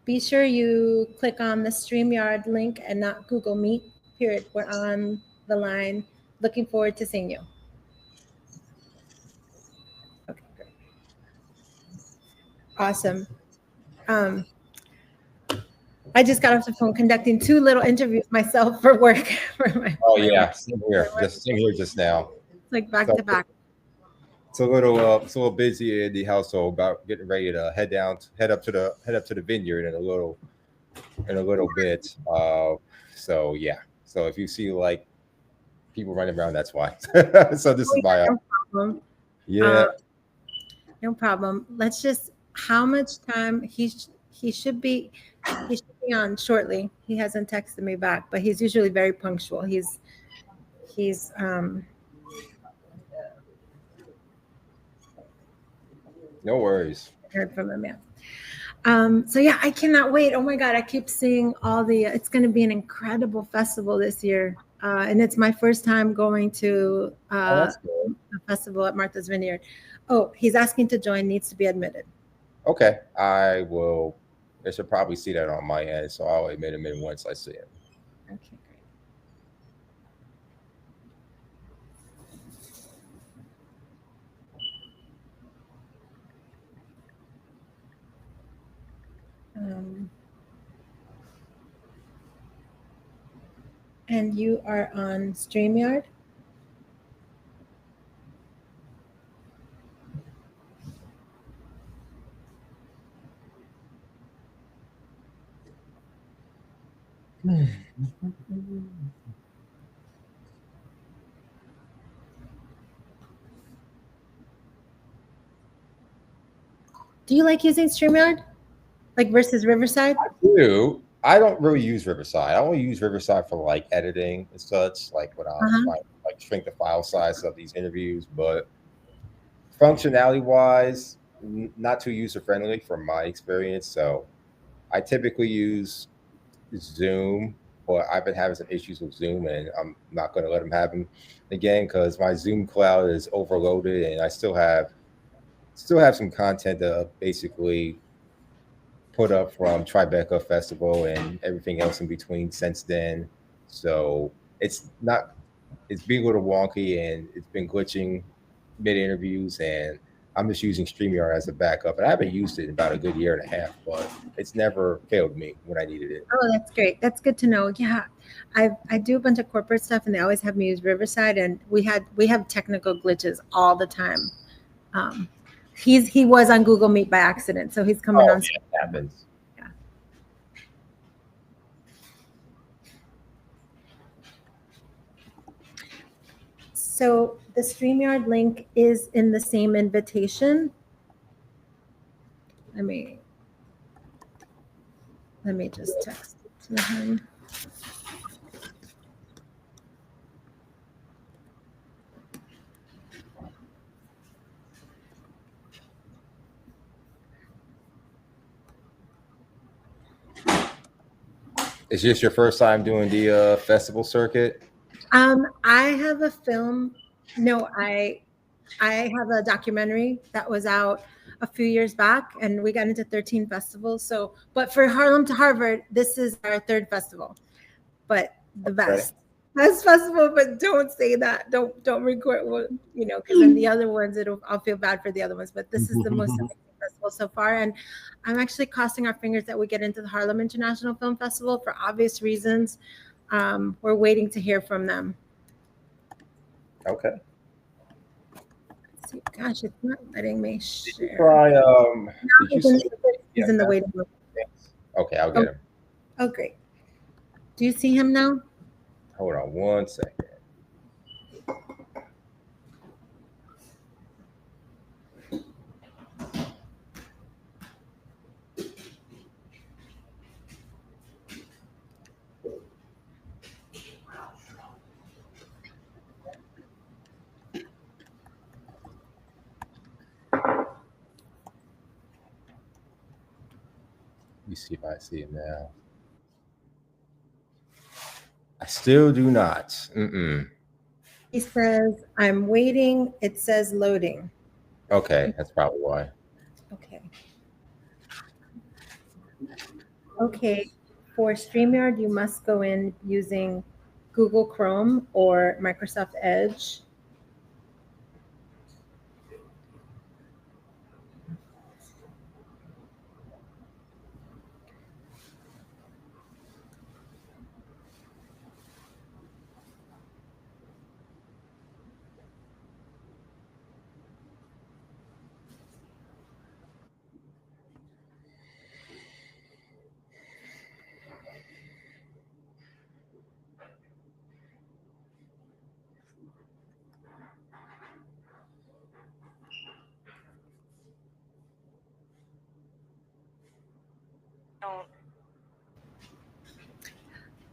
be sure you click on the StreamYard link and not Google Meet, period. We're on the line. Looking forward to seeing you. Okay, great. Awesome. I just got off the phone conducting 2 little interviews myself for work. Oh yeah, same here. Same here just now. Like back So to back. it's a little busy in the household. About getting ready to head up to the vineyard in a little bit. So yeah. So if you see like people running around, that's why. So this Oh, is my yeah, no problem. yeah. No problem. Let's just how much time he should be on shortly. He hasn't texted me back, but he's usually very punctual. He's No worries. heard from him yet. So yeah, I cannot wait. Oh my God, I keep seeing all the. It's going to be an incredible festival this year, and it's my first time going to Oh, that's good. a festival at Martha's Vineyard. Oh, he's asking to join. Needs to be admitted. Okay, I will. I should probably see that on my end, so I'll admit him in once I see him. Okay, great. And you are on StreamYard? Do you like using StreamYard? Like versus Riverside? I don't really use Riverside. I only use Riverside for like editing and such, like when I'm Uh-huh. trying to like shrink the file size of these interviews. But functionality wise, not too user friendly from my experience. So I typically use Zoom, but I've been having some issues with Zoom, and I'm not going to let them have them again because my Zoom cloud is overloaded, and I still have some content to basically put up from Tribeca Festival and everything else in between since then. So it's not it's being a little wonky and it's been glitching mid interviews, and I'm just using StreamYard as a backup. And I haven't used it in about a good year and a half, but it's never failed me when I needed it. Oh, that's great. That's good to know. Yeah, I do a bunch of corporate stuff, and they always have me use Riverside, and we have technical glitches all the time. Um, he was on Google Meet by accident, so he's coming Oh on. yeah, it happens. Yeah. So the StreamYard link is in the same invitation. Let me just text it to him. Is this your first time doing the festival circuit? I have a film. No, I have a documentary that was out a few years back, and we got into 13 festivals. So, but for Harlem to Harvard, this is our third festival, but the Okay. best festival. But don't say that. Don't record one, because then the other ones, I'll feel bad for the other ones. But this is the most amazing festival so far, and I'm actually crossing our fingers that we get into the Harlem International Film Festival for obvious reasons. We're waiting to hear from them. Okay. See, gosh, it's not letting me share. Try. Did you say? He's in the waiting room. Okay, I'll get him. Oh, great. Do you see him now? Hold on one second. Let me see if I see him now. I still do not. Mm-mm. He says, I'm waiting. It says loading. Okay, that's probably why. Okay. Okay, for StreamYard, you must go in using Google Chrome or Microsoft Edge.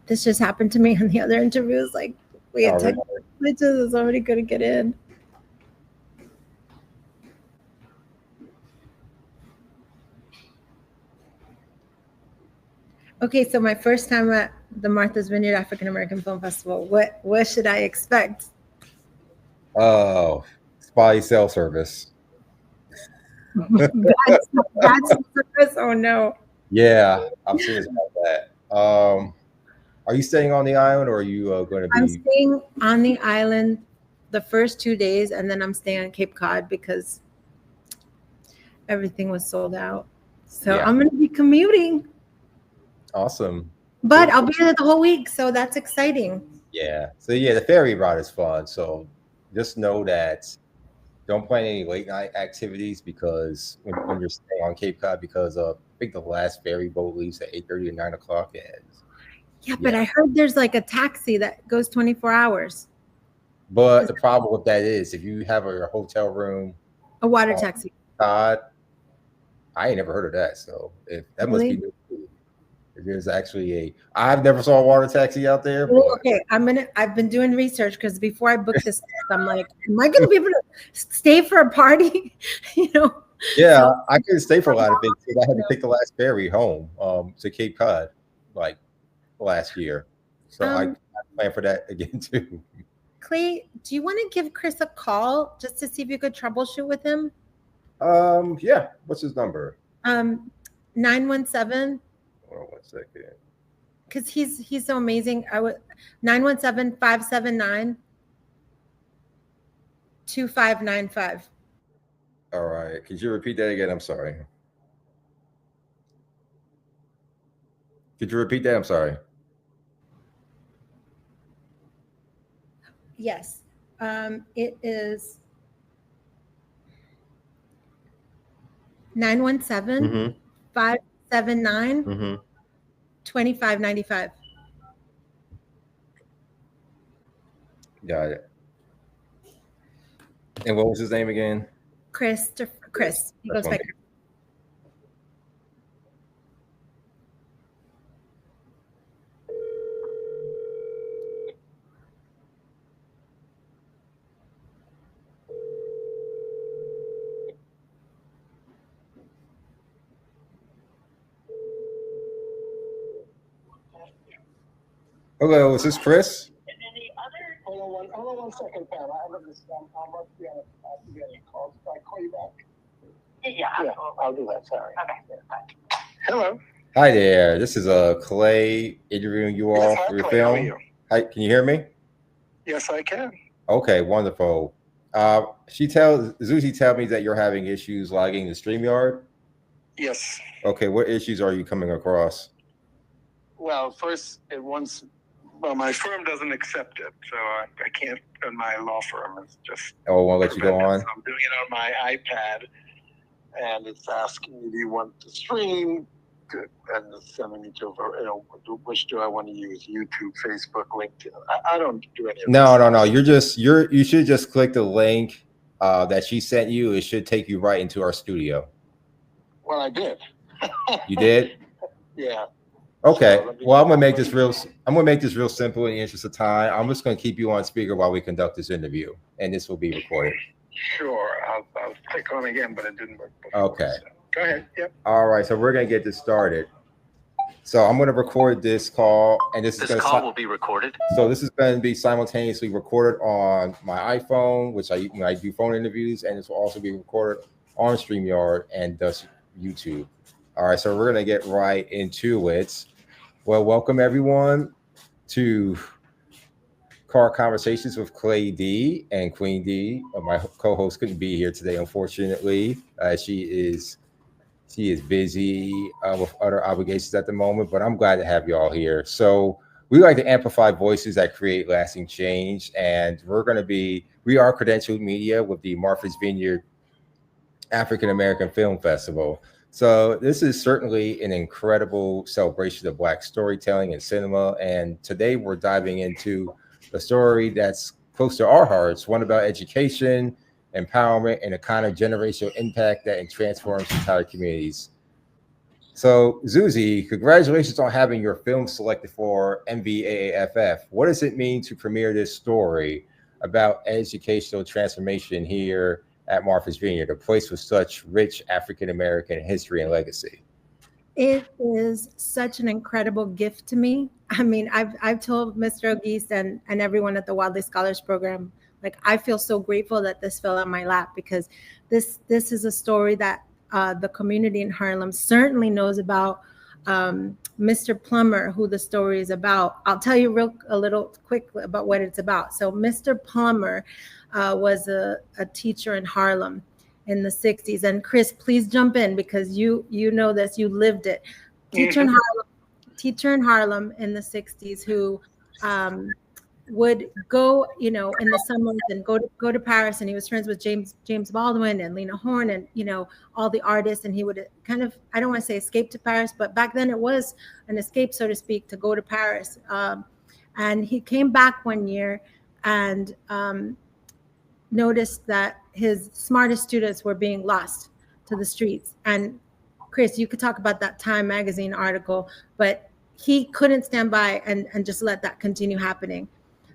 This just happened to me on the other interviews. Like we had Oh, really? technical glitches. It's already going to get in. Okay, so my first time at the Martha's Vineyard African American Film Festival. What should I expect? Oh, spy cell service. Bad service. Oh no. Yeah, I'm serious about that. Are you staying on the island, or are you going to I'm be? staying on the island the first 2 days, and then I'm staying on Cape Cod because everything was sold out. So Yeah. I'm going to be commuting, Awesome. but Cool. I'll be there the whole week. So that's exciting. Yeah. So yeah, the ferry ride is fun. So just know that don't plan any late night activities because when you're staying on Cape Cod, because I think the last ferry boat leaves at 8:30 or 9 o'clock, and Yeah, but I heard there's like a taxi that goes 24 hours. But the problem with that is if you have a hotel room, A water taxi. Cod, I ain't never heard of that. So if that must be new. If there's actually I've never saw a water taxi out there. But okay, I've been doing research because before I booked this, I'm like, am I gonna be able to stay for a party? Yeah, So, I couldn't stay for a lot of things because I had to take the last ferry home to Cape Cod like last year. So I plan for that again too. Clay, do you want to give Chris a call just to see if you could troubleshoot with him? Yeah. What's his number? 917. Hold on 1 second. Because he's so amazing. 917-579-2595. All right. Could you repeat that again? I'm sorry. Could you repeat that? I'm sorry. Yes. It is 917 579 2595. Got it. And what was his name again? Chris. He goes by Chris. Hello, is this Chris? Hold on 1 second, Pam. I must be on a call. Can I call you back? Yeah, I'll do that. Sorry. Okay. Bye. Hello. Hi there. This is Clay interviewing you all for your film. How are you? Hi, can you hear me? Yes, I can. Okay, wonderful. Zuzi tell me that you're having issues logging the StreamYard. Yes. Okay, what issues are you coming across? Well, first, my firm doesn't accept it, so I can't. And my law firm is just. Oh, won't let you go on. So I'm doing it on my iPad, and it's asking me, "Do you want to stream?" And it's sending me to which do I want to use? YouTube, Facebook, LinkedIn. I don't do any of this. No. You should just click the link that she sent you. It should take you right into our studio. Well, I did. You did? Yeah. Okay. Well, I'm gonna make this real simple in the interest of time. I'm just gonna keep you on speaker while we conduct this interview, and this will be recorded. Sure. I'll click on again, but it didn't work before. Okay. So. Go ahead. Yep. All right. So we're gonna get this started. So I'm gonna record this call, and this call will be recorded. So this is going to be simultaneously recorded on my iPhone, which I do phone interviews, and this will also be recorded on StreamYard and thus YouTube. All right, so we're gonna get right into it. Well, welcome everyone to Car Conversations with Clay D and Queen D. My co-host couldn't be here today, unfortunately. She is busy with other obligations at the moment, but I'm glad to have you all here. So we like to amplify voices that create lasting change, and we are credentialed media with the Martha's Vineyard African American Film Festival. So this is certainly an incredible celebration of Black storytelling and cinema. And today we're diving into a story that's close to our hearts, one about education, empowerment, and a kind of generational impact that transforms entire communities. So, Zuzi, congratulations on having your film selected for MVAAFF. What does it mean to premiere this story about educational transformation here at Martha's Vineyard, a place with such rich African American history and legacy? It is such an incredible gift to me. I mean, I've told Mr. O'Geese and everyone at the Wildly Scholars Program, like I feel so grateful that this fell on my lap because this is a story that the community in Harlem certainly knows about. Mr. Plummer, who the story is about. I'll tell you a little quick about what it's about. So Mr. Plummer was a teacher in Harlem in the 60s. And Chris, please jump in because you know this, you lived it. Teacher in Harlem in the 60s who would go, in the summers and go to Paris, and he was friends with James Baldwin and Lena Horne and all the artists, and he would kind of, I don't want to say escape to Paris, but back then it was an escape, so to speak, to go to Paris. And he came back one year and noticed that his smartest students were being lost to the streets. And Chris, you could talk about that Time magazine article, but he couldn't stand by and just let that continue happening.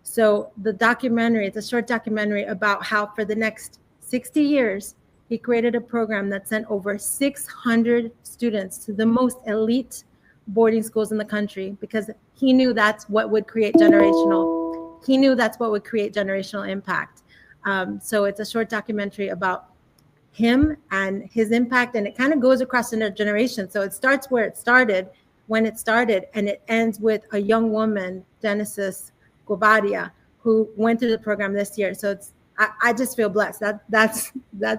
So the documentary, it's a short documentary about how for the next 60 years, he created a program that sent over 600 students to the most elite boarding schools in the country because he knew that's what would create generational impact. So it's a short documentary about him and his impact, and it kind of goes across the generation. So it starts when it started, and it ends with a young woman, Genesis Gobadia, who went through the program this year. So I just feel blessed. That's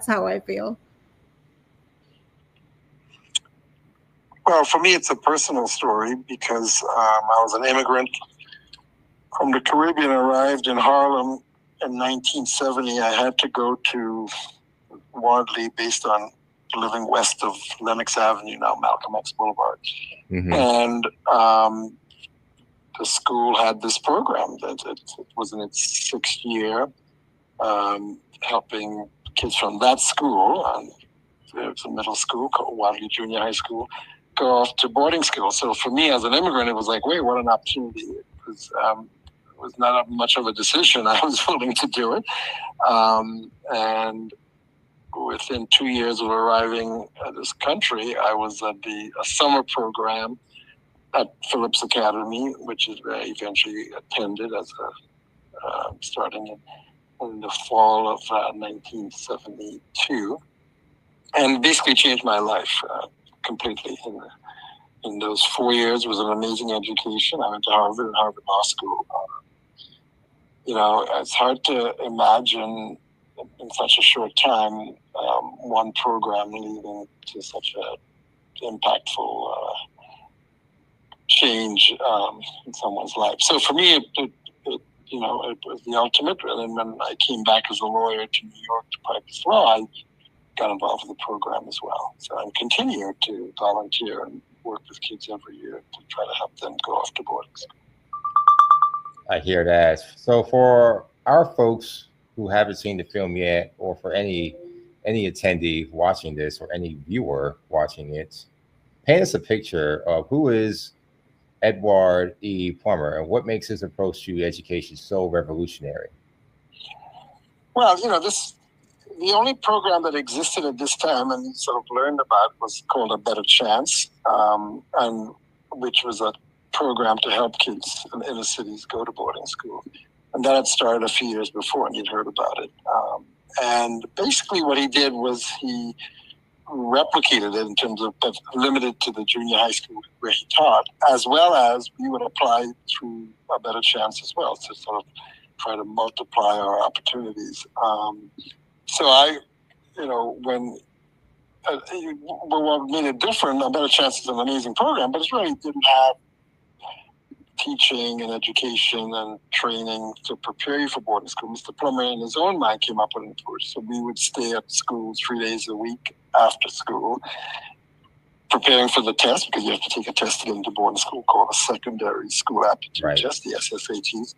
how I feel. Well, for me, it's a personal story because I was an immigrant from the Caribbean, arrived in Harlem in 1970. I had to go to Wardley based on living west of Lenox Avenue, now Malcolm X Boulevard. Mm-hmm. And the school had this program that it was in its sixth year, helping kids from that school, it was a middle school called Wardley Junior High School, go off to boarding school. So for me as an immigrant, it was like, wait, what an opportunity. It was not much of a decision. I was willing to do it. And within 2 years of arriving at this country, I was at a summer program at Phillips Academy, which is where I eventually attended as starting in the fall of 1972, and basically changed my life completely. In those 4 years, it was an amazing education. I went to Harvard and Harvard Law School. It's hard to imagine in such a short time one program leading to such an impactful change in someone's life. So for me, it was the ultimate. And then when I came back as a lawyer to New York to practice law, I got involved with the program as well. So I'm continuing to volunteer and work with kids every year to try to help them go off to boarding school. I hear that. So for our folks who haven't seen the film yet, or for any attendee watching this or any viewer watching it, paint us a picture of who is Edward E. Plummer and what makes his approach to education so revolutionary. Well, the only program that existed at this time and sort of learned about was called A Better Chance, and which was a program to help kids in inner cities go to boarding school. And that had started a few years before, and you'd heard about it. And basically what he did was he replicated it in terms of, but limited to the junior high school where he taught, as well as we would apply through A Better Chance as well to sort of try to multiply our opportunities. So I, when what made it different, A Better Chance is an amazing program, but it really didn't have teaching and education and training to prepare you for boarding school. Mr. Plummer, in his own mind, came up with an approach. So we would stay at school 3 days a week after school, preparing for the test, because you have to take a test to get into boarding school called a secondary school aptitude test, the SSATs.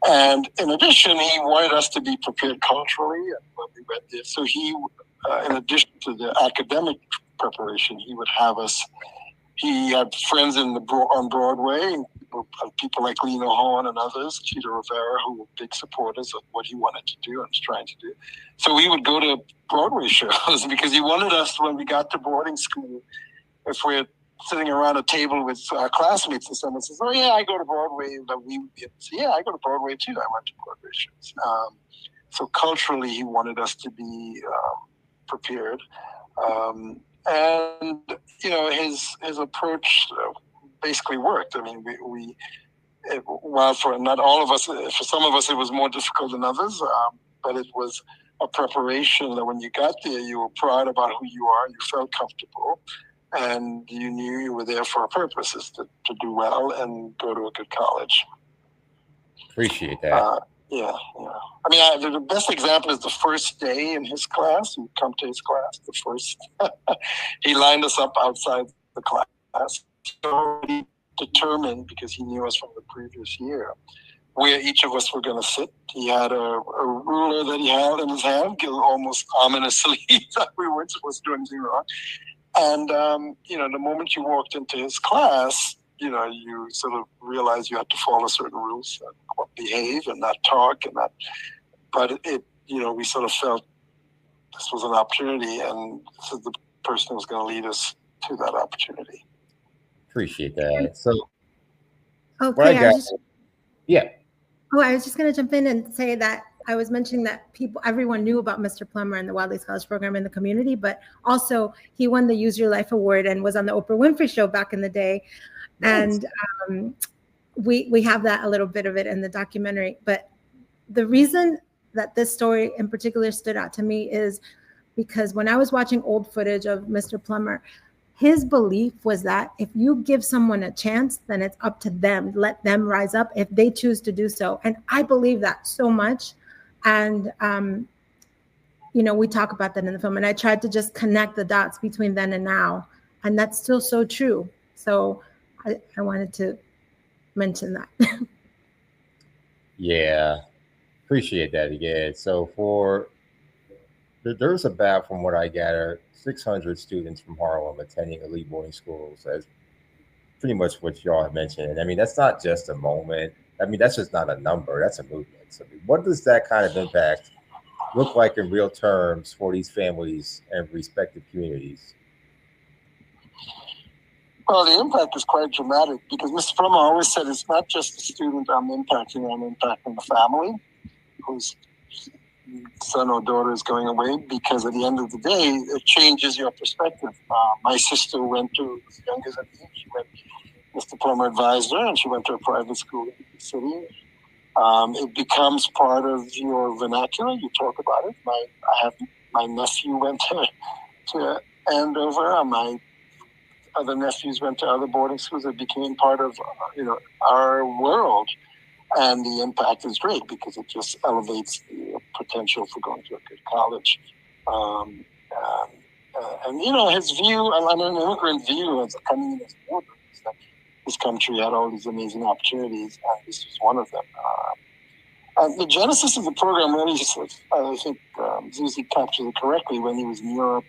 And in addition, he wanted us to be prepared culturally when we went there. So he, in addition to the academic preparation, he would have us. He had friends on Broadway, people like Lena Horne and others, Cheetah Rivera, who were big supporters of what he wanted to do and was trying to do. So we would go to Broadway shows because he wanted us, when we got to boarding school, if we're sitting around a table with our classmates and someone says, "Oh yeah, I go to Broadway," but we would be able to say, "Yeah, I go to Broadway too. I went to Broadway shows." So culturally, he wanted us to be prepared. And his approach basically worked. I mean, while for not all of us, for some of us, it was more difficult than others. But it was a preparation that when you got there, you were proud about who you are, you felt comfortable, and you knew you were there for a purpose, is to do well and go to a good college. Appreciate that. Yeah. I mean, the best example is the first day in his class. You come to his class, the first, he lined us up outside the class. He already determined, because he knew us from the previous year, where each of us were going to sit. He had a ruler that he held in his hand, almost ominously, that we weren't supposed to do anything wrong. And, the moment you walked into his class, you sort of realize you have to follow certain rules, behave and not talk and not. But we sort of felt this was an opportunity, and this is the person who was going to lead us to that opportunity. Appreciate that. So, okay, I was just going to jump in and say that I was mentioning that everyone knew about Mr. Plummer and the Wadley Scholars Program in the community, but also he won the Use Your Life Award and was on the Oprah Winfrey Show back in the day. Nice. And we have that, a little bit of it in the documentary. But the reason that this story in particular stood out to me is because when I was watching old footage of Mr. Plummer, his belief was that if you give someone a chance, then it's up to them. Let them rise up if they choose to do so. And I believe that so much. And, we talk about that in the film. And I tried to just connect the dots between then and now. And that's still so true. So I wanted to mention that. Yeah, appreciate that again. So there's about, from what I gather, 600 students from Harlem attending elite boarding schools. That's pretty much what y'all have mentioned. I mean, that's not just a moment. I mean, that's just not a number. That's a movement. So what does that kind of impact look like in real terms for these families and respective communities? Well, the impact is quite dramatic, because Mr. Plummer always said it's not just the student I'm impacting the family whose son or daughter is going away, because at the end of the day, it changes your perspective. My sister went to, younger than me, Mr. Plummer advised her, and she went to a private school in the city. It becomes part of your vernacular. You talk about it. My nephew went to Andover, and my other nephews went to other boarding schools. It became part of our world, and the impact is great because it just elevates the potential for going to a good college. And his view, and an immigrant view as a coming in as a border, is that this country had all these amazing opportunities, and this was one of them. The genesis of the program really, I think Zuzi captured it correctly when he was in Europe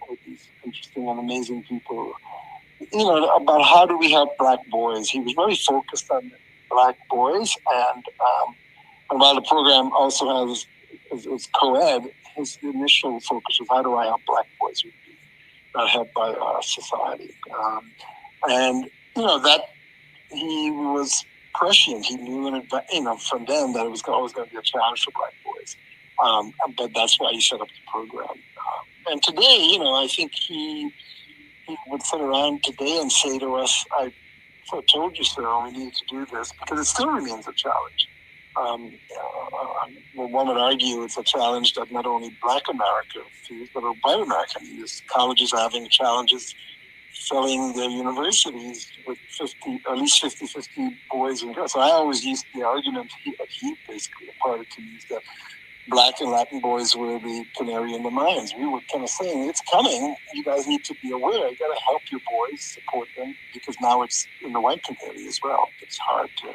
with these interesting and amazing people, about how do we help Black boys. He was very focused on Black boys, and while the program also has is co-ed, his initial focus was how do I help Black boys who be not helped by our society. And that he was prescient. He knew from then that it was always going to be a challenge for Black boys. But that's why he set up the program. And today, I think he would sit around today and say to us, I told you so, we need to do this, because it still remains a challenge. Well, one would argue it's a challenge that not only Black America feels, but white America. I mean, colleges are having challenges filling their universities with at least 50 boys and girls. So I always used the argument that he basically imparted to me is that Black and Latin boys were the canary in the mines. We were kind of saying, it's coming. You guys need to be aware. You got to help your boys, support them, because now it's in the white community as well. It's hard to.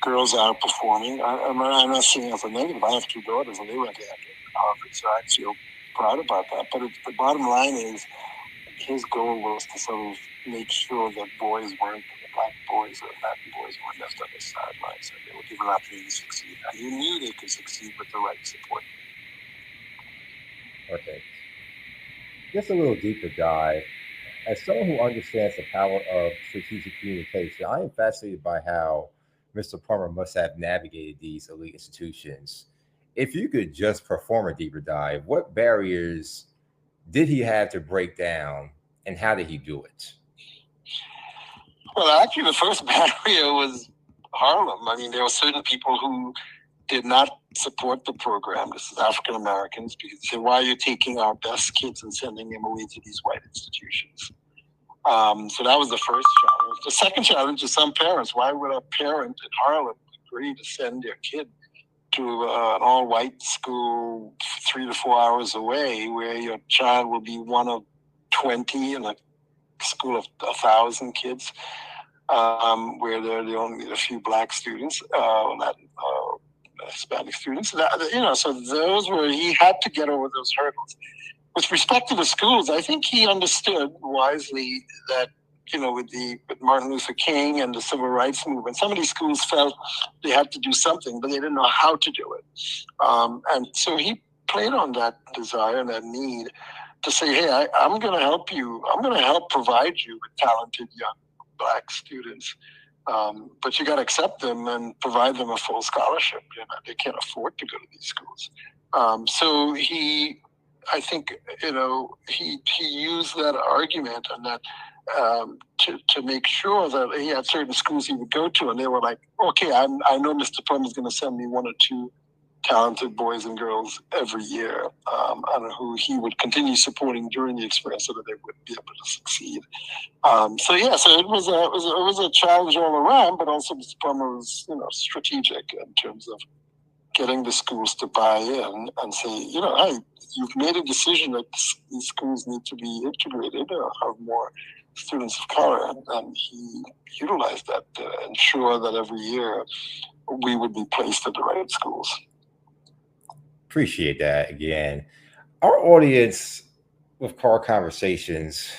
Girls are performing. I'm not saying it as a negative. I have two daughters, and they went to Harvard, so I feel proud about that. But the bottom line is, his goal was to sort of make sure that boys weren't, Black boys or Latin boys weren't left on the sidelines, and they were given an opportunity to succeed. And he knew they could succeed with the right support. Okay. Just a little deeper dive. As someone who understands the power of strategic communication, I am fascinated by how Mr. Plummer must have navigated these elite institutions. If you could just perform a deeper dive, what barriers did he have to break down, and how did he do it? Well, actually, the first barrier was Harlem. I mean, there were certain people who did not support the program. This is African Americans, because they said, why are you taking our best kids and sending them away to these white institutions? So that was the first challenge. The second challenge is some parents. Why would a parent in Harlem agree to send their kid to an all-white school 3 to 4 hours away, where your child will be one of 20 in a school of 1,000 kids, where there are only a few Black students, Hispanic students. So those were, he had to get over those hurdles. With respect to the schools, I think he understood wisely that, with Martin Luther King and the civil rights movement, some of these schools felt they had to do something, but they didn't know how to do it. And so he played on that desire and that need to say, hey, I'm going to help you. I'm going to help provide you with talented young Black students. But you got to accept them and provide them a full scholarship. They can't afford to go to these schools. So I think, he used that argument and that to make sure that he had certain schools he would go to, and they were like, okay, I know Mr. Plum is going to send me 1 or 2 talented boys and girls every year, and who he would continue supporting during the experience so that they would be able to succeed. So it was a challenge all around, but also Mr. Plummer was, strategic in terms of getting the schools to buy in and say, hey, you've made a decision that these schools need to be integrated or have more students of color, and he utilized that to ensure that every year we would be placed at the right schools. Appreciate that again. Our audience with Car Conversations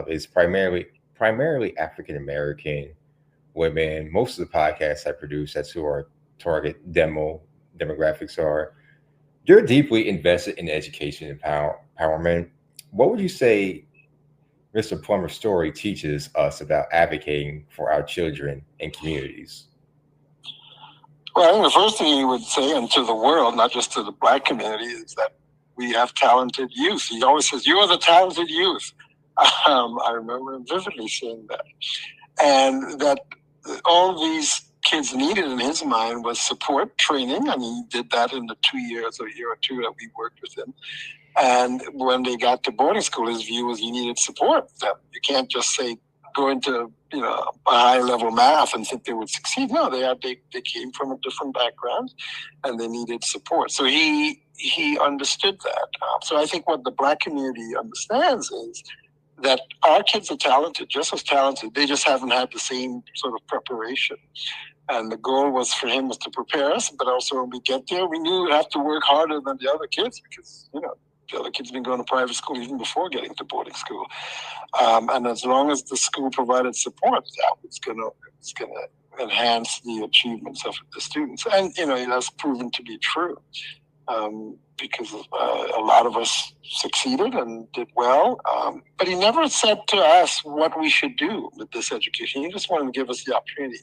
is primarily African American women. Most of the podcasts I produce, that's who our target demographics are. They're deeply invested in education and empowerment. What would you say Mr. Plummer's story teaches us about advocating for our children and communities? Well, I think the first thing he would say, and to the world, not just to the Black community, is that we have talented youth. He always says, you are the talented youth. I remember him vividly saying that. And that all these kids needed in his mind was support, training, and he did that in the 2 years or year or two that we worked with him. And when they got to boarding school, his view was you needed support. That you can't just say go into a high level math and think they would succeed. No, they came from a different background, and they needed support. So he understood that. So I think what the Black community understands is that our kids are talented, just as talented. They just haven't had the same sort of preparation. And the goal was for him was to prepare us, but also when we get there, we knew we'd have to work harder than the other kids because the other kids have been going to private school even before getting to boarding school. And as long as the school provided support, that was going to enhance the achievements of the students. And, that's proven to be true because a lot of us succeeded and did well. But he never said to us what we should do with this education. He just wanted to give us the opportunity.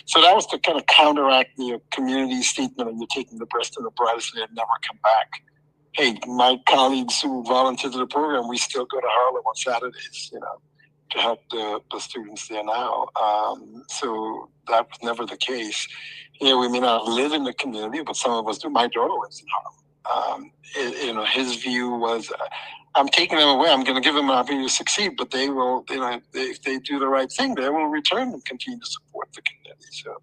So that was to kind of counteract the community statement of you're taking the best and the brightest and they'll never come back. hey, my colleagues who volunteer to the program, we still go to Harlem on Saturdays, to help the students there now. So that was never the case. We may not live in the community, but some of us do. My daughter lives in Harlem. His view was, I'm taking them away. I'm going to give them an opportunity to succeed, but they will, if they do the right thing, they will return and continue to support the community. So,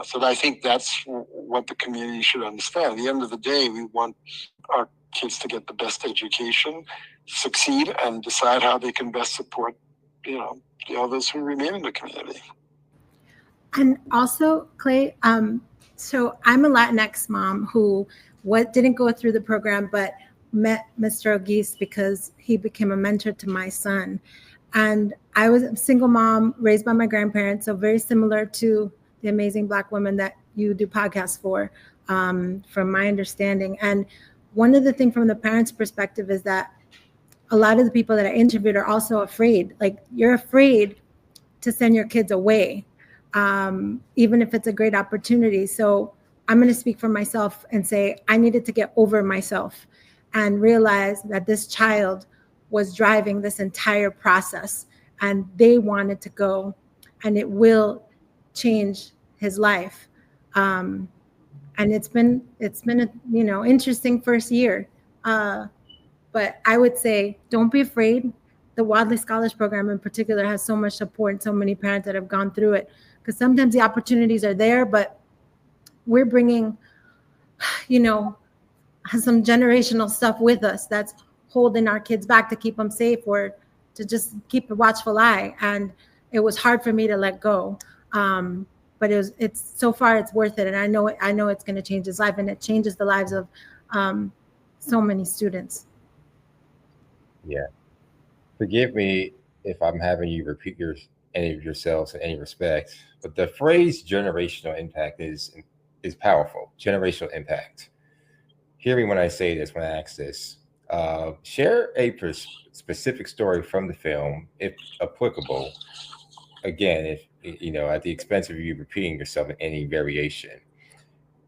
so I think that's what the community should understand. At the end of the day, we want our kids to get the best education, succeed, and decide how they can best support, the others who remain in the community. And also, Clay, so I'm a Latinx mom who didn't go through the program, but met Mr. Ogis because he became a mentor to my son. And I was a single mom raised by my grandparents, so very similar to the amazing Black women that you do podcasts for, from my understanding. And one of the things from the parents' perspective is that a lot of the people that I interviewed are also afraid. Like, you're afraid to send your kids away, even if it's a great opportunity. So I'm going to speak for myself and say I needed to get over myself and realize that this child was driving this entire process and they wanted to go, and it will change his life. And it's been a interesting first year. But I would say don't be afraid. The Wadley Scholars Program in particular has so much support and so many parents that have gone through it, because sometimes the opportunities are there, but we're bringing, some generational stuff with us that's holding our kids back to keep them safe or to just keep a watchful eye. And it was hard for me to let go. But it's so far it's worth it. And I know it's going to change his life, and it changes the lives of so many students. Yeah. Forgive me if I'm having you repeat any of yourselves in any respect, but the phrase generational impact is powerful. Generational impact. Hear me when I say this, when I ask this. Share a specific story from the film, if applicable. Again, if at the expense of you repeating yourself in any variation.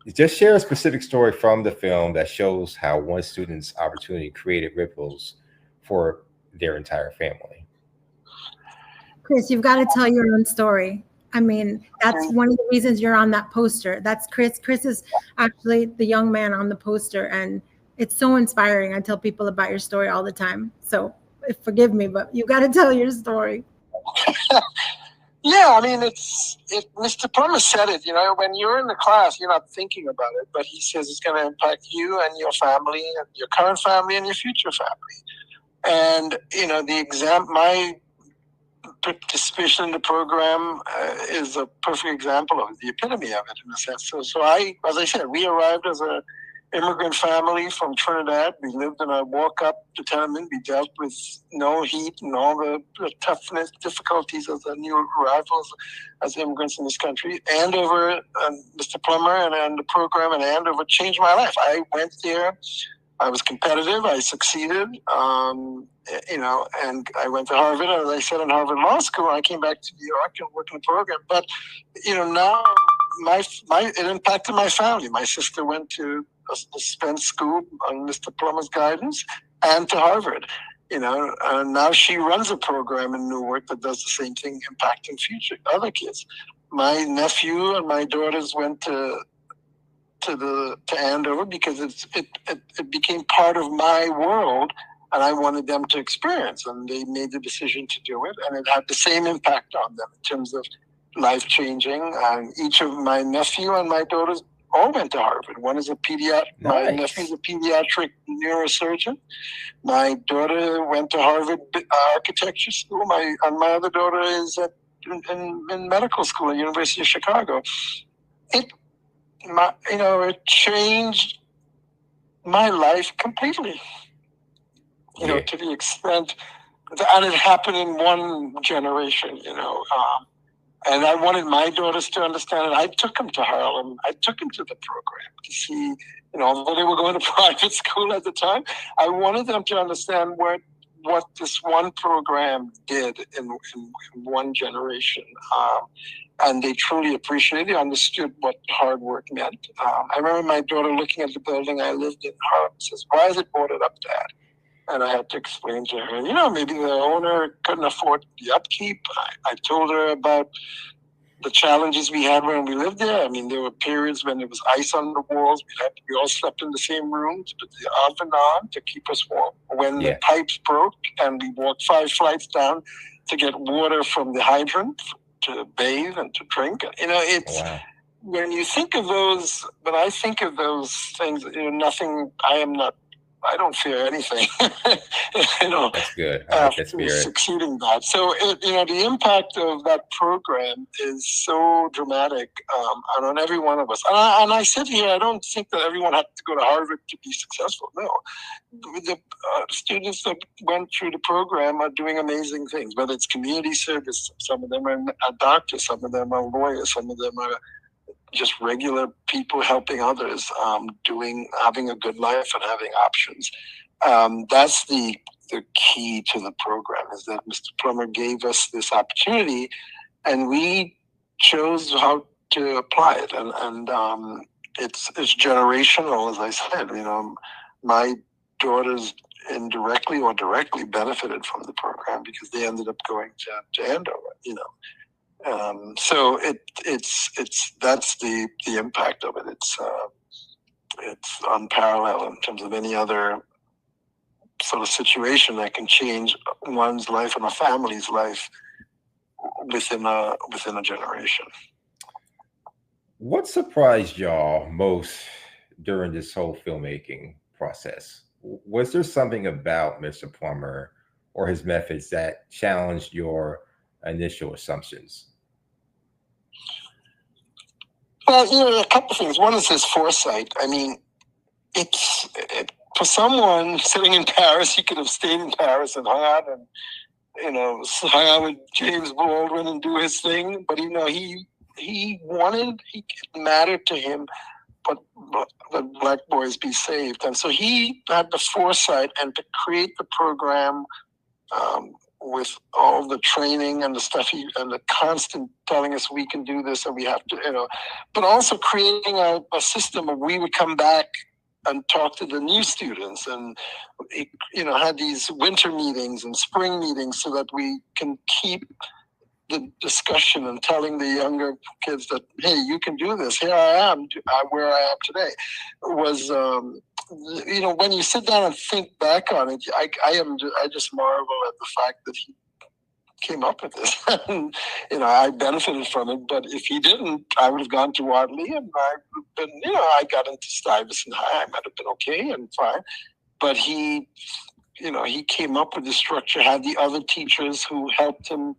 Just share a specific story from the film that shows how one student's opportunity created ripples for their entire family. Chris, you've got to tell your own story. I mean, that's one of the reasons you're on that poster. That's Chris. Chris is actually the young man on the poster, and it's so inspiring. I tell people about your story all the time. So forgive me, but you got to tell your story. Yeah, I mean, Mr. Plummer said it, when you're in the class, you're not thinking about it, but he says it's going to impact you and your family and your current family and your future family. And, my participation in the program is a perfect example of the epitome of it, in a sense. So as I said, we arrived as a immigrant family from Trinidad. We lived in a walk-up tenement. We dealt with no heat and all the toughness, difficulties of the new arrivals as immigrants in this country. Andover, Mr. Plummer and the program and Andover changed my life. I went there. I was competitive. I succeeded, and I went to Harvard. As I said, in Harvard Law School, I came back to New York and worked in the program. But now it impacted my family. My sister went to a Spence school on Mr. Plummer's guidance and to Harvard. And now she runs a program in Newark that does the same thing, impacting future other kids. My nephew and my daughters went to Andover because it became part of my world, and I wanted them to experience, and they made the decision to do it, and it had the same impact on them in terms of life changing. And each of my nephew and my daughters all went to Harvard. One is a pediatric. Nice. My nephew's a pediatric neurosurgeon. My daughter went to Harvard Architecture School. My other daughter is in medical school at University of Chicago. It changed my life completely. To the extent, and it happened in one generation. And I wanted my daughters to understand it. I took them to Harlem. I took them to the program to see, although they were going to private school at the time, I wanted them to understand what what this one program did in one generation. And they truly appreciated it. They understood what hard work meant. I remember my daughter looking at the building I lived in Harlem, says, "Why is it boarded up, Dad?" And I had to explain to her, maybe the owner couldn't afford the upkeep. I told her about the challenges we had when we lived there. I mean, there were periods when there was ice on the walls. We all slept in the same room to put the oven on to keep us warm. When the pipes broke and we walked 5 flights down to get water from the hydrant to bathe and to drink. It's when you think of those, when I think of those things, I don't fear anything. That's good. I like that spirit. Succeeding that. So, the impact of that program is so dramatic on every one of us. And I sit here, I don't think that everyone had to go to Harvard to be successful. No. The students that went through the program are doing amazing things, whether it's community service. Some of them are doctors, some of them are lawyers, some of them are just regular people helping others, having a good life and having options. That's the key to the program, is that Mr. Plummer gave us this opportunity and we chose how to apply it. And it's generational, as I said. My daughters indirectly or directly benefited from the program because they ended up going to Andover, so that's the impact of it. It's unparalleled in terms of any other sort of situation that can change one's life and a family's life within a generation. What surprised y'all most during this whole filmmaking process? Was there something about Mr. Plummer or his methods that challenged your initial assumptions? Well, a couple of things. One is his foresight. I mean, for someone sitting in Paris, he could have stayed in Paris and hung out and, hung out with James Baldwin and do his thing. But, it mattered to him, but the Black boys be saved. And so he had the foresight and to create the program with all the training and the stuff and the constant telling us we can do this and we have to, but also creating a system where we would come back and talk to the new students and, had these winter meetings and spring meetings so that we can keep the discussion and telling the younger kids that, hey, you can do this. Here I am, where I am today. Was, when you sit down and think back on it, I just marvel at the fact that he came up with this. And, I benefited from it. But if he didn't, I would have gone to Wadley and I would have been, I got into Stuyvesant High. I might have been okay and fine. But he came up with the structure, had the other teachers who helped him.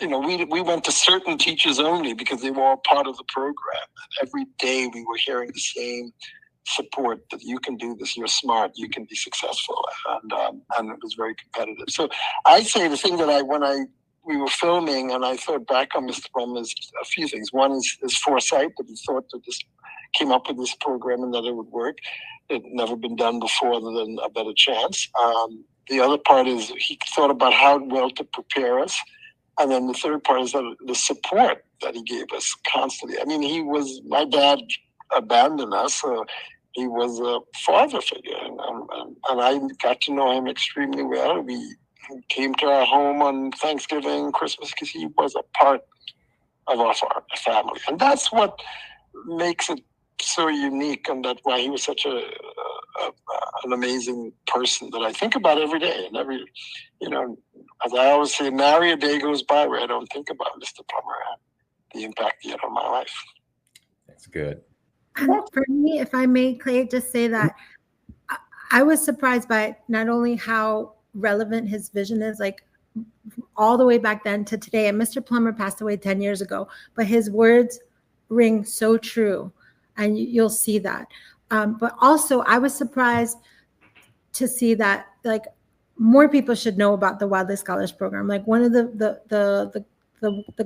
We went to certain teachers only because they were all part of the program. And every day we were hearing the same support that you can do this, you're smart, you can be successful. And it was very competitive. So I'd say the thing that when we were filming and I thought back on Mr. Plum is a few things. One is his foresight, that he thought that this came up with this program and that it would work. It had never been done before other than A Better Chance. The other part is he thought about how well to prepare us. And then the third part is the support that he gave us constantly. I mean, my dad abandoned us. So he was a father figure. And I got to know him extremely well. He came to our home on Thanksgiving, Christmas, because he was a part of our family. And that's what makes it so unique, and that's why he was such an amazing person that I think about every day. And as I always say, nary a day goes by where I don't think about Mr. Plummer and the impact he had on my life. That's good. And for me, if I may, Clay, just say that I was surprised by not only how relevant his vision is, like all the way back then to today. And Mr. Plummer passed away 10 years ago, but his words ring so true. And you'll see that. But also, I was surprised to see that like more people should know about the Wadley Scholars Program. Like one of the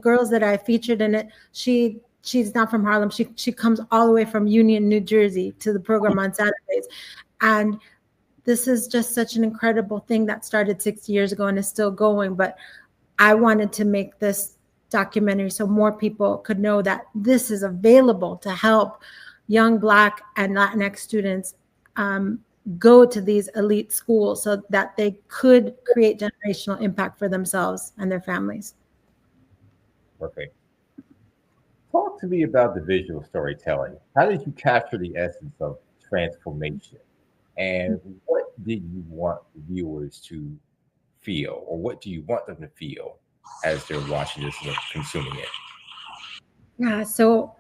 girls that I featured in it, she's not from Harlem. She comes all the way from Union, New Jersey, to the program on Saturdays, and this is just such an incredible thing that started 60 years ago and is still going. But I wanted to make this documentary so more people could know that this is available to help young Black and Latinx students go to these elite schools so that they could create generational impact for themselves and their families. Perfect. Talk to me about the visual storytelling. How did you capture the essence of transformation? And what did you want viewers to feel, or what do you want them to feel as they're watching this and consuming it? Yeah, so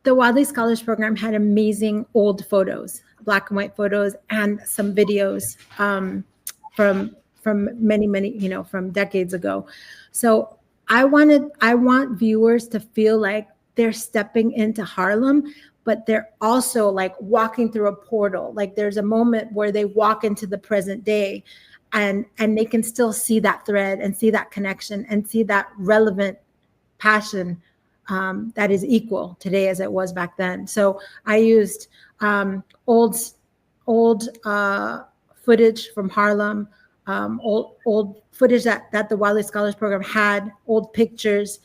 the Wadley Scholars Program had amazing old photos, black and white photos, and some videos from many, from decades ago. So I want viewers to feel like they're stepping into Harlem, but they're also like walking through a portal. Like there's a moment where they walk into the present day, and they can still see that thread and see that connection and see that relevant passion that is equal today as it was back then. So I used old footage from Harlem, old footage that the Wiley Scholars Program had, old pictures,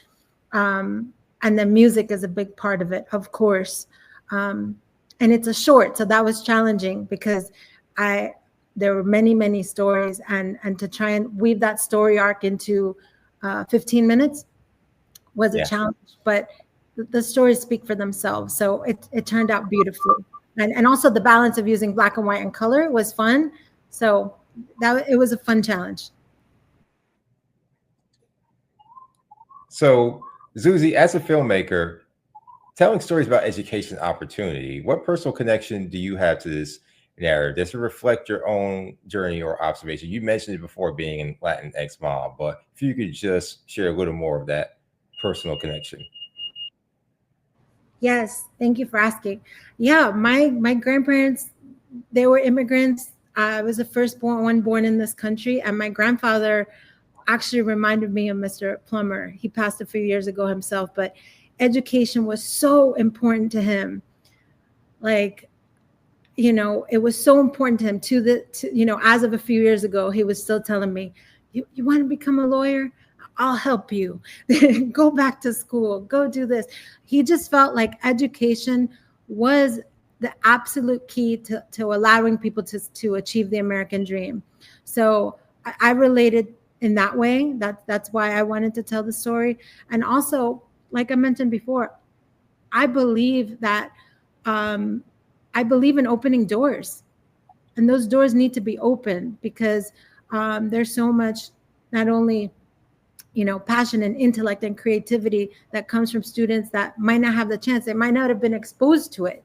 and then music is a big part of it, of course. And it's a short, so that was challenging because there were many stories, and to try and weave that story arc into 15 minutes was a challenge, but the stories speak for themselves. So it turned out beautifully. And also the balance of using black and white and color was fun. So it was a fun challenge. So Zuzi, as a filmmaker, telling stories about education opportunity, what personal connection do you have to this narrative? Does it reflect your own journey or observation? You mentioned it before, being in Latinx mom, but if you could just share a little more of that personal connection. Yes, thank you for asking. Yeah, my grandparents, they were immigrants. I was the first one born in this country, and my grandfather actually reminded me of Mr. Plummer. He passed a few years ago himself, but education was so important to him. Like, it was so important to him as of a few years ago, he was still telling me, you want to become a lawyer? I'll help you. Go back to school, go do this. He just felt like education was the absolute key to allowing people to achieve the American dream. So I related in that way. That's why I wanted to tell the story. And also, like I mentioned before, I believe that I believe in opening doors, and those doors need to be open because there's so much, not only passion and intellect and creativity that comes from students that might not have the chance. They might not have been exposed to it.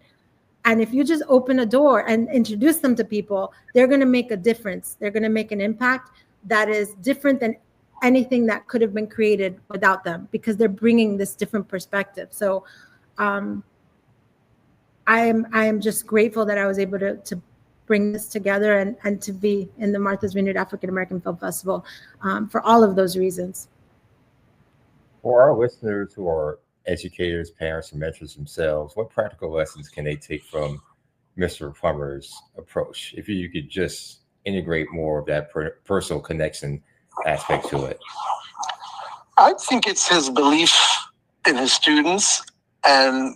And if you just open a door and introduce them to people, they're going to make a difference. They're going to make an impact that is different than anything that could have been created without them, because they're bringing this different perspective. So I am just grateful that I was able to bring this together and to be in the Martha's Vineyard African American Film Festival for all of those reasons. For our listeners who are educators, parents, and mentors themselves, what practical lessons can they take from Mr. Plummer's approach? If you could just integrate more of that personal connection aspect to it. I think it's his belief in his students and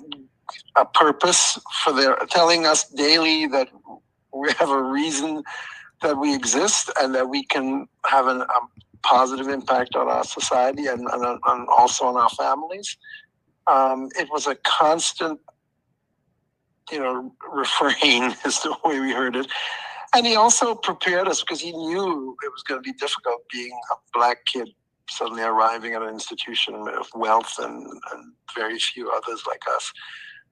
a purpose for their telling us daily that we have a reason that we exist and that we can have a positive impact on our society and also on our families. It was a constant, refrain is the way we heard it. And he also prepared us because he knew it was going to be difficult being a Black kid suddenly arriving at an institution of wealth and very few others like us.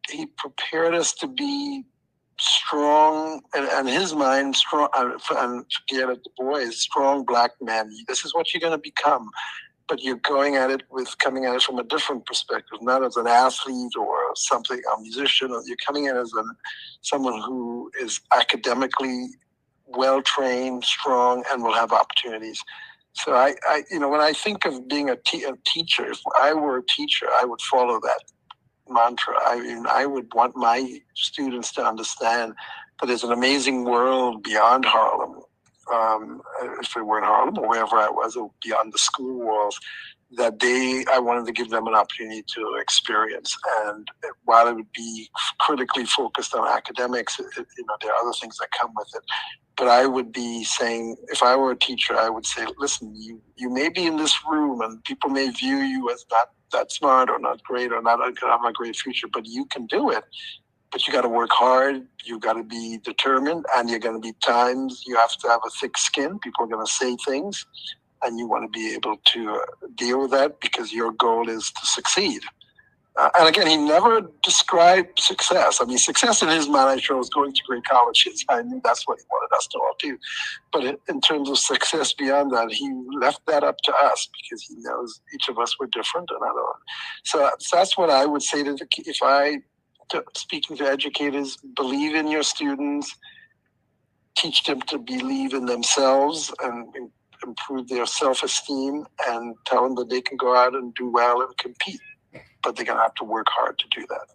He prepared us to be strong, and in his mind, strong, and forget it, Du Bois, strong Black men. This is what you're going to become, but you're coming at it from a different perspective, not as an athlete or something, a musician. You're coming at it as someone who is academically well-trained, strong, and will have opportunities. So I when I think of being a teacher, if I were a teacher, I would follow that mantra. I would want my students to understand but there's an amazing world beyond Harlem. If we were in Harlem or wherever I was, or beyond the school walls, that I wanted to give them an opportunity to experience. And while it would be critically focused on academics, there are other things that come with it. But I would be saying, if I were a teacher, I would say, listen, you may be in this room and people may view you as not that smart or not great or not going to have a great future, but you can do it. But you got to work hard, you got to be determined, and you're going to be times you have to have a thick skin. People are going to say things, and you want to be able to deal with that because your goal is to succeed. And again, he never described success. I mean, success in his mind, I'm sure, was going to great colleges. I knew that's what he wanted us to all do. But in terms of success beyond that, he left that up to us because he knows each of us were different. And I don't. So that's what I would say speaking to educators: believe in your students, teach them to believe in themselves and improve their self-esteem, and tell them that they can go out and do well and compete. But they're going to have to work hard to do that.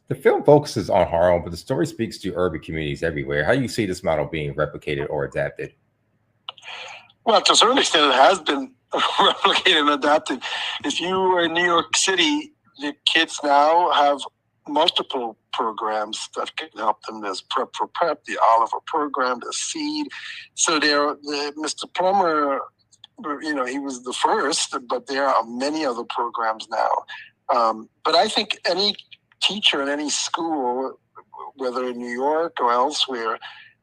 The film focuses on Harlem, but the story speaks to urban communities everywhere. How do you see this model being replicated or adapted? Well, to a certain extent, it has been replicated and adapted. If you are in New York City, the kids now have multiple programs that can help them. There's Prep for Prep, the Oliver program, the Seed. So Mr. Plummer, he was the first, but there are many other programs now. But I think any teacher in any school, whether in New York or elsewhere,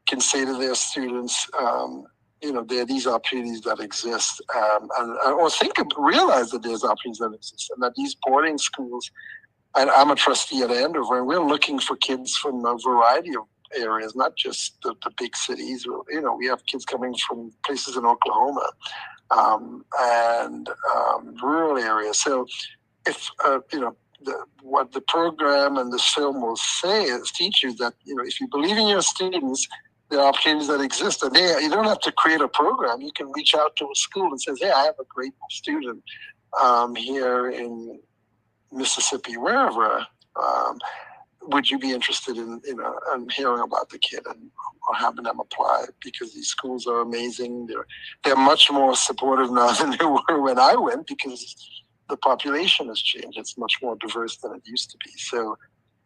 can say to their students, there are these opportunities that exist, or realize that there's opportunities that exist, and that these boarding schools. And I'm a trustee at Andover, and we're looking for kids from a variety of areas, not just the big cities. We have kids coming from places in Oklahoma and rural areas. So if, what the program and this film will say is teach you that, if you believe in your students, there are opportunities that exist. And you don't have to create a program. You can reach out to a school and say, hey, I have a great student here in Mississippi, wherever, would you be interested in hearing about the kid or having them apply? Because these schools are amazing. They're much more supportive now than they were when I went, because the population has changed. It's much more diverse than it used to be. So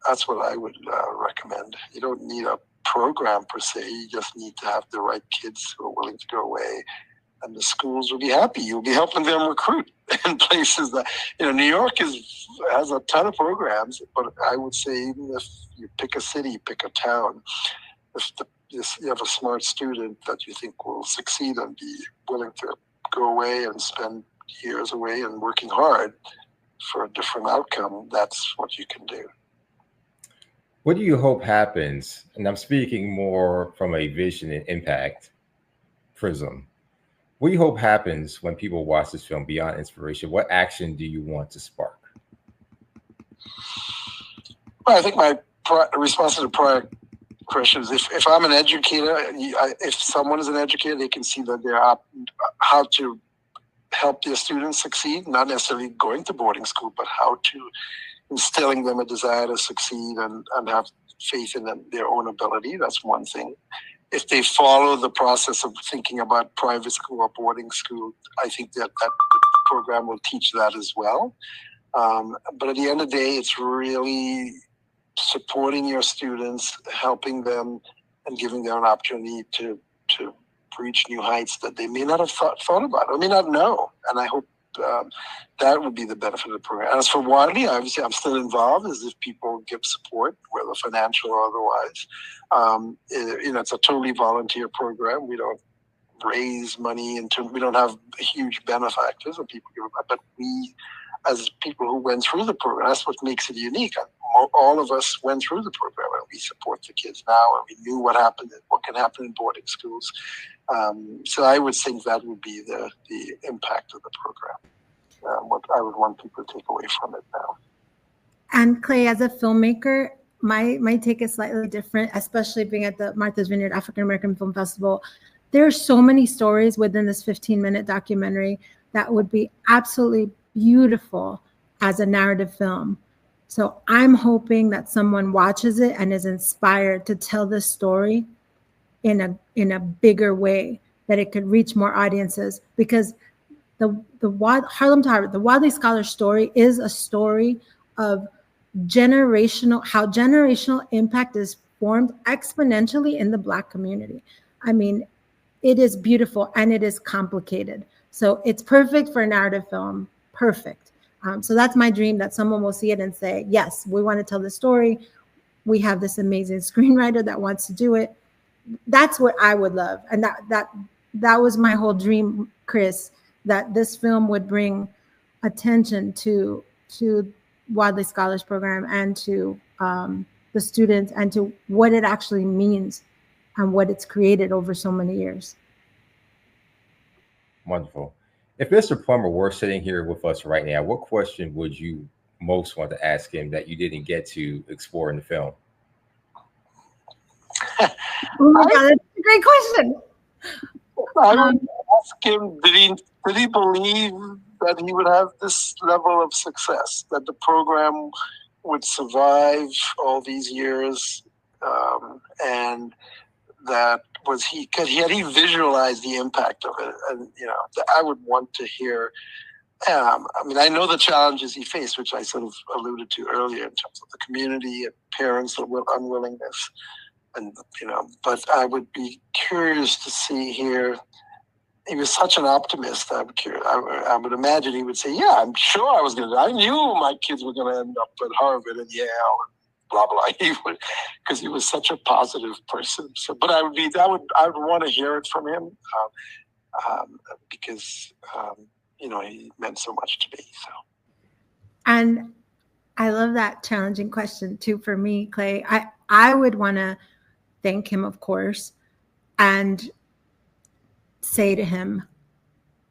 that's what I would recommend. You don't need a program per se. You just need to have the right kids who are willing to go away. And the schools will be happy. You'll be helping them recruit in places that, New York has a ton of programs, but I would say even if you pick a city, pick a town, if you have a smart student that you think will succeed and be willing to go away and spend years away and working hard for a different outcome, that's what you can do. What do you hope happens? And I'm speaking more from a vision and impact prism. What do you hope happens when people watch this film beyond inspiration? What action do you want to spark? Well, I think my response to the prior question is, if I'm an educator, if someone is an educator, they can see that there are how to help their students succeed, not necessarily going to boarding school, but how to instilling them a desire to succeed and have faith in their own ability. That's one thing. If they follow the process of thinking about private school or boarding school, I think that program will teach that as well. But at the end of the day, it's really supporting your students, helping them, and giving them an opportunity to reach new heights that they may not have thought about or may not know. And I hope that would be the benefit of the program. As for Wadley, obviously I'm still involved as if people give support, whether financial or otherwise. It's a totally volunteer program. We don't raise money we don't have huge benefactors or people give it, but we, as people who went through the program, that's what makes it unique. All of us went through the program, and we support the kids now, and we knew what can happen in boarding schools. So I would think that would be the impact of the program. What I would want people to take away from it now. And Clay, as a filmmaker, my take is slightly different, especially being at the Martha's Vineyard African American Film Festival. There are so many stories within this 15-minute documentary that would be absolutely beautiful as a narrative film. So I'm hoping that someone watches it and is inspired to tell this story in a bigger way, that it could reach more audiences, because Harlem to Harvard, the Wadley Scholar story is a story of how generational impact is formed exponentially in the Black community. I mean, it is beautiful and it is complicated. So it's perfect for a narrative film. Perfect. So that's my dream, that someone will see it and say, yes, we want to tell the story. We have this amazing screenwriter that wants to do it. That's what I would love. And that was my whole dream, Chris, that this film would bring attention to Wadley Scholars Program and to the students, and to what it actually means and what it's created over so many years. Wonderful. If Mr. Plummer were sitting here with us right now, what question would you most want to ask him that you didn't get to explore in the film? Oh my God, that's a great question. I would ask him, did he believe that he would have this level of success, that the program would survive all these years, and that had he visualized the impact of it? And I would want to hear. I mean, I know the challenges he faced, which I sort of alluded to earlier, in terms of the community and parents' unwillingness, and but I would be curious to see here. He was such an optimist. I would imagine he would say, "Yeah, I'm sure I knew my kids were going to end up at Harvard and Yale, and blah blah." Because he was such a positive person. So, but I would want to hear it from him, because he meant so much to me. So, and I love that challenging question too for me, Clay. I would want to thank him, of course, and say to him,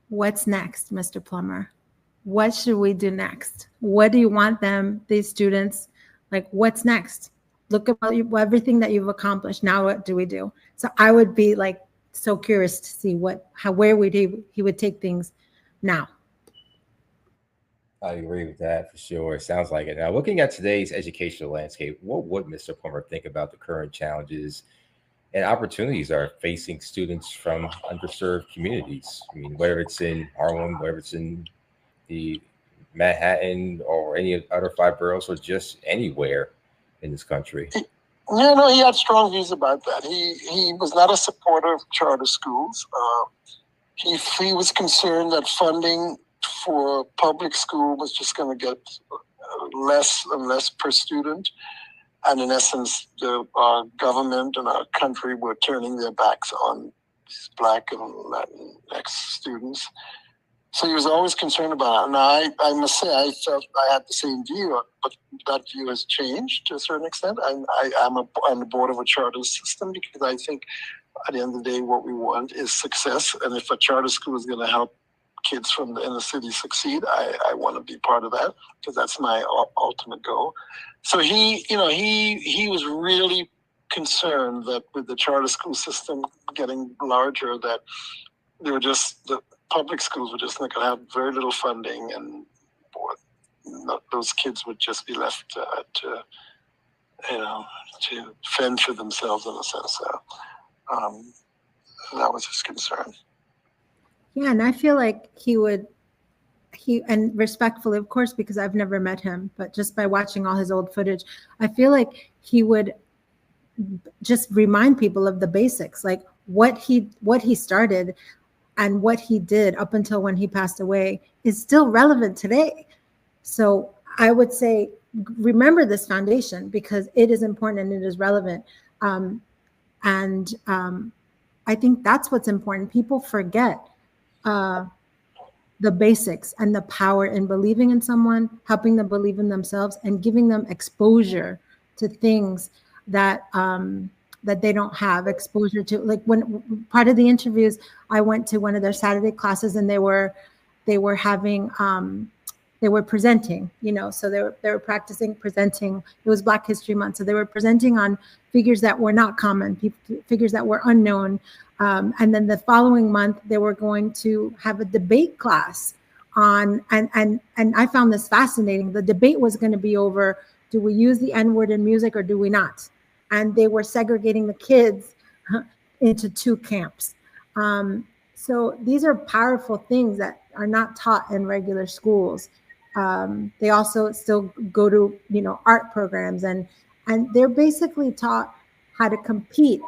what's next, Mr. Plummer? What should we do next? What do you want these students, like, what's next? Look at everything that you've accomplished. Now what do we do? So I would be like so curious to see where he would take things now. I agree with that for sure. It sounds like it. Now, looking at today's educational landscape, what would Mr. Plummer think about the current challenges and opportunities are facing students from underserved communities? I mean, whether it's in Harlem, whether it's in the Manhattan or any other 5 boroughs, or just anywhere in this country. He had strong views about that. He was not a supporter of charter schools. He was concerned that funding for public school was just going to get less and less per student. And in essence, our government and our country were turning their backs on Black and Latinx students. So he was always concerned about it. And I must say, I felt I had the same view, but that view has changed to a certain extent. I'm on the board of a charter system, because I think at the end of the day, what we want is success. And if a charter school is going to help kids from the inner city succeed, I want to be part of that, because that's my ultimate goal. So he was really concerned that with the charter school system getting larger, that the public schools were just going to have very little funding, and those kids would just be left to fend for themselves in a sense. So that was his concern. Yeah, and I feel like and respectfully, of course, because I've never met him, but just by watching all his old footage, I feel like he would just remind people of the basics, like what he started and what he did up until when he passed away is still relevant today. So I would say, remember this foundation, because it is important and it is relevant. I think that's what's important. People forget the basics and the power in believing in someone, helping them believe in themselves, and giving them exposure to things that they don't have exposure to. Like, when part of the interviews, I went to one of their Saturday classes, and they were having they were presenting, so they were practicing presenting. It was Black History Month, so they were presenting on figures that were not common, figures that were unknown. And then the following month, they were going to have a debate class on, and I found this fascinating. The debate was going to be over, do we use the N-word in music or do we not? And they were segregating the kids into two camps. So these are powerful things that are not taught in regular schools. They also still go to, art programs, and they're basically taught how to compete,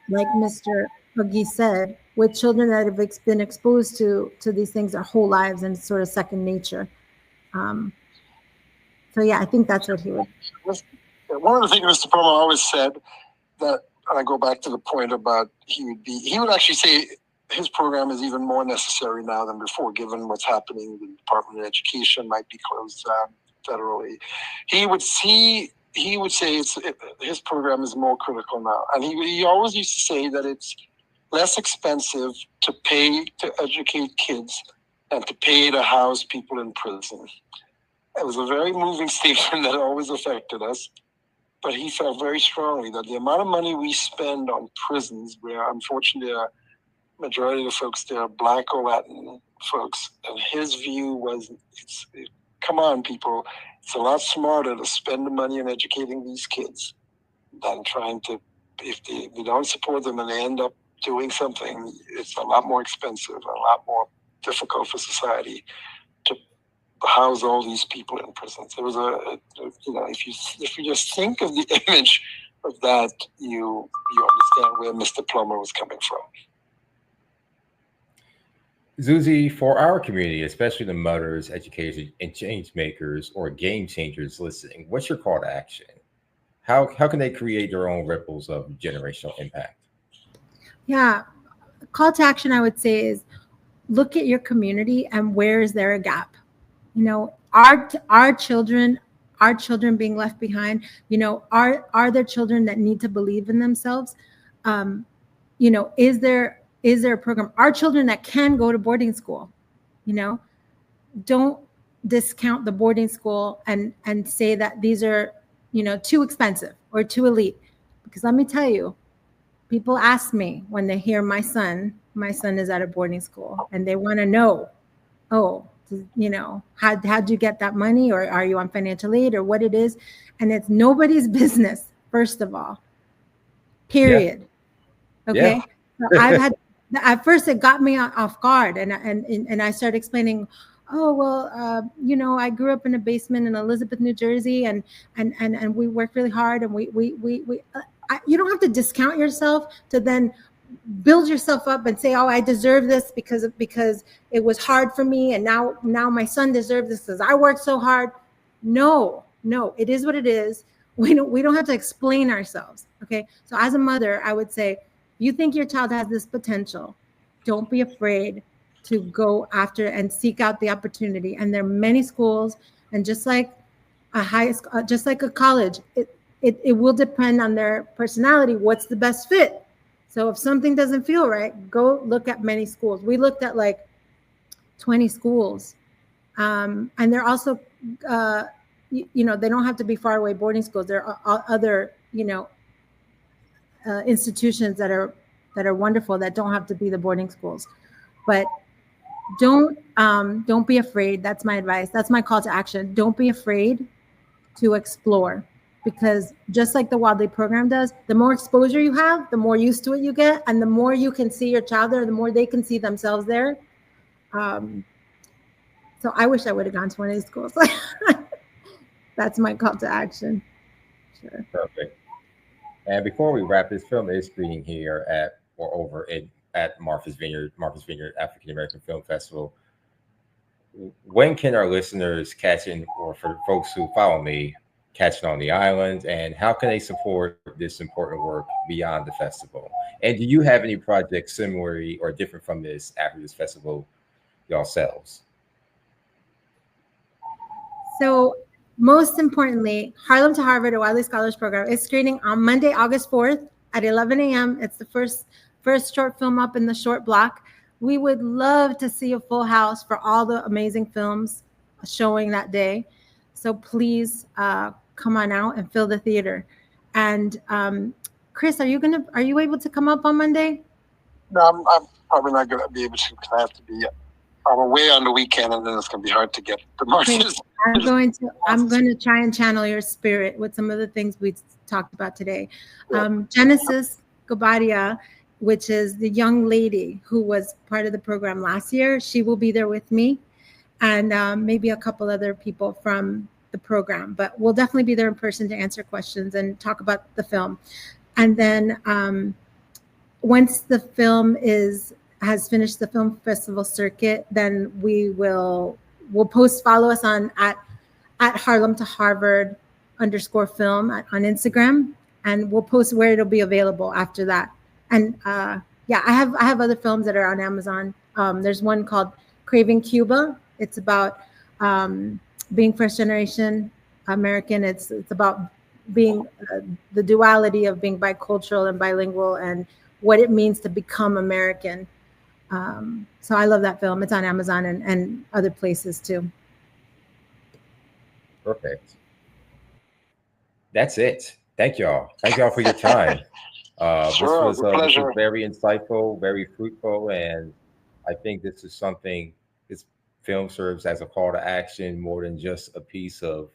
like Mr. Huggy said, with children that have been exposed to these things their whole lives, and it's sort of second nature. So yeah, I think that's what he would. One of the things Mr. Plummer always said, that, and I go back to the point about he would actually say his program is even more necessary now than before, given what's happening. The Department of Education might be closed federally. He would say his program is more critical now, and he always used to say that it's less expensive to pay to educate kids than to pay to house people in prison. It was a very moving statement that always affected us. But he felt very strongly that the amount of money we spend on prisons, where unfortunately a majority of the folks there are Black or Latin folks, and his view was, come on, people, it's a lot smarter to spend the money on educating these kids than trying to, if they don't support them and they end up doing something, it's a lot more expensive, a lot more difficult for society to house all these people in prisons. There was if you just think of the image of that, you understand where Mr. Plummer was coming from. Zuzi, for our community, especially the mothers, educators, and change makers or game changers listening, what's your call to action? How can they create their own ripples of generational impact? Yeah, call to action I would say is look at your community and where is there a gap. Our children being left behind, are there children that need to believe in themselves? Is there a program? Our children that can go to boarding school, don't discount the boarding school and say that these are, too expensive or too elite. Because let me tell you, people ask me when they hear my son is at a boarding school, and they want to know, how'd you get that money, or are you on financial aid, or what it is? And it's nobody's business, first of all, period. Yeah. Okay. Yeah. So I've had, at first it got me off guard, and I started explaining, I grew up in a basement in Elizabeth, New Jersey, and we worked really hard, and you don't have to discount yourself to then build yourself up and say, I deserve this because it was hard for me, and now my son deserves this because I worked so hard. No, it is what it is. We don't have to explain ourselves. Okay. So as a mother, I would say, you think your child has this potential, don't be afraid to go after and seek out the opportunity. And there are many schools, and just like a college, it will depend on their personality, what's the best fit. So if something doesn't feel right, go look at many schools. We looked at like 20 schools. And they're also, they don't have to be far away boarding schools. There are other, institutions that are wonderful that don't have to be the boarding schools. But don't be afraid. That's my advice. That's my call to action. Don't be afraid to explore. Because just like the Wadley program does, the more exposure you have, the more used to it you get, and the more you can see your child there, the more they can see themselves there. So I wish I would have gone to one of these schools. That's my call to action. Sure. Perfect. And before we wrap, this film is screening here at Martha's Vineyard African American Film Festival. When can our listeners catch in, or for folks who follow me, catching on the island, and how can they support this important work beyond the festival? And do you have any projects similarly or different from this after this festival yourselves? So most importantly, Harlem to Harvard, a Wiley Scholars Program, is screening on Monday, August 4th at 11 a.m. It's the first short film up in the short block. We would love to see a full house for all the amazing films showing that day. So please come on out and fill the theater. And Chris, are you able to come up on Monday? No, I'm probably not going to be able to because I have to be I'm away on the weekend, and then it's gonna be hard to get the marches. I'm going to try and channel your spirit with some of the things we talked about today. Genesis Gabadia, which is the young lady who was part of the program last year, she will be there with me, and maybe a couple other people from the program. But we'll definitely be there in person to answer questions and talk about the film. And then once the film has finished the film festival circuit, then we'll follow us on at Harlem to Harvard _film on Instagram, and we'll post where it'll be available after that. And yeah, I have other films that are on Amazon. There's one called Craving Cuba. It's about being first generation American. It's about being the duality of being bicultural and bilingual, and what it means to become American. So I love that film. It's on Amazon and other places too. Perfect. That's it. Thank y'all. Thank y'all for your time. Sure, this was very insightful, very fruitful, and I think this is something. This film serves as a call to action more than just a piece of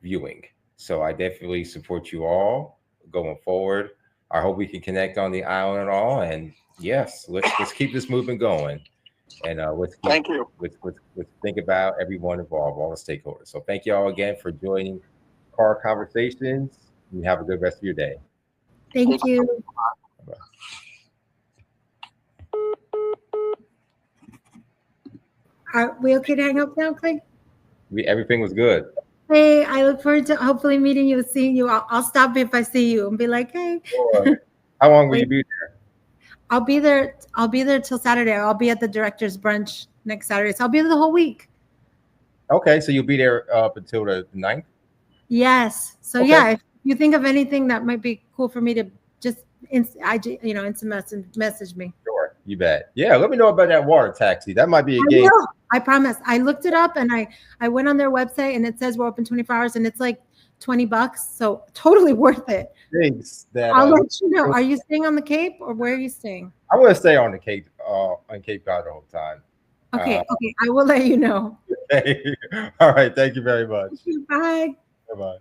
viewing. So I definitely support you all going forward. I hope we can connect on the island and all. And yes, let's keep this movement going. And thank you. Let's think about everyone involved, all the stakeholders. So thank you all again for joining Car Conversations. And have a good rest of your day. Thank you. Are we okay to hang up now, Clay? Everything was good. Hey, I look forward to hopefully meeting you, seeing you. I'll stop if I see you and be like, hey. Sure. How long will you be there? I'll be there till Saturday. I'll be at the director's brunch next Saturday. So I'll be there the whole week. Okay, so you'll be there up until the 9th? Yes. So okay. Yeah, if you think of anything that might be cool for me to just instant message me. Sure, you bet. Yeah, let me know about that water taxi. That might be a game. I promise. I looked it up and I went on their website and it says we're open 24 hours and it's like $20. So totally worth it. Thanks. I'll let you know. Are you staying on the Cape or where are you staying? I'm going to stay on the Cape, on Cape Cod the whole time. Okay. I will let you know. Okay. All right. Thank you very much. Bye. Bye-bye.